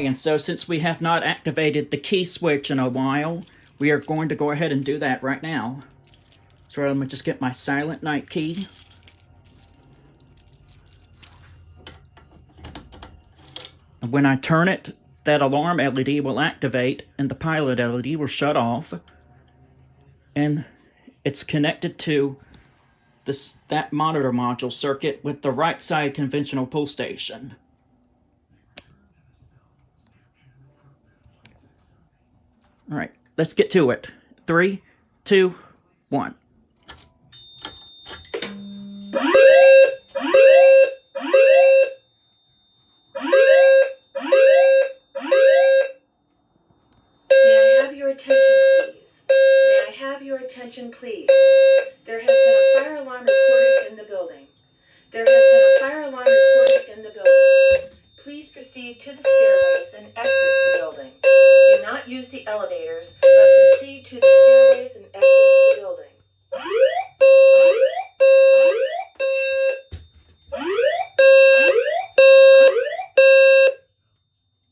Okay, and so since we have not activated the key switch in a while, we are going to go ahead and do that right now. So I'm going to just get my Silent Night key. And when I turn it, that alarm LED will activate and the pilot LED will shut off. And it's connected to that monitor module circuit with the right side conventional pull station. All right, let's get to it. 3, 2, 1. Attention, please. There has been a fire alarm reported in the building. There has been a fire alarm reported in the building. Please proceed to the stairways and exit the building. Do not use the elevators, but proceed to the stairways and exit the building.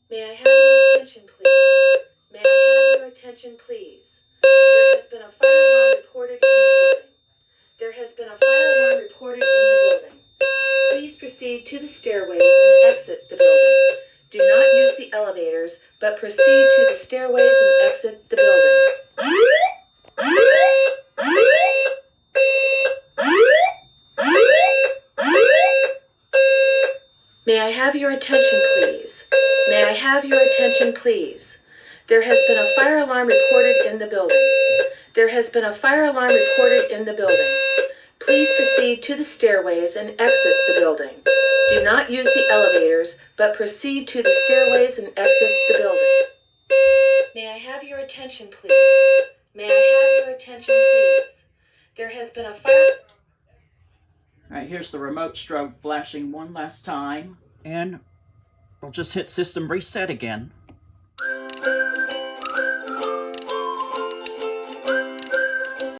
May I have your attention, please? May I have your attention, please? There has been a fire alarm reported in the building. There has been a fire alarm reported in the building. Please proceed to the stairways and exit the building. Do not use the elevators, but proceed to the stairways and exit the building. May I have your attention, please? May I have your attention, please? There has been a fire alarm reported in the building. There has been a fire alarm reported in the building. Please proceed to the stairways and exit the building. Do not use the elevators, but proceed to the stairways and exit the building. May I have your attention, please? May I have your attention, please? There has been a fire... All right, here's the remote strobe flashing one last time, and I'll just hit system reset again.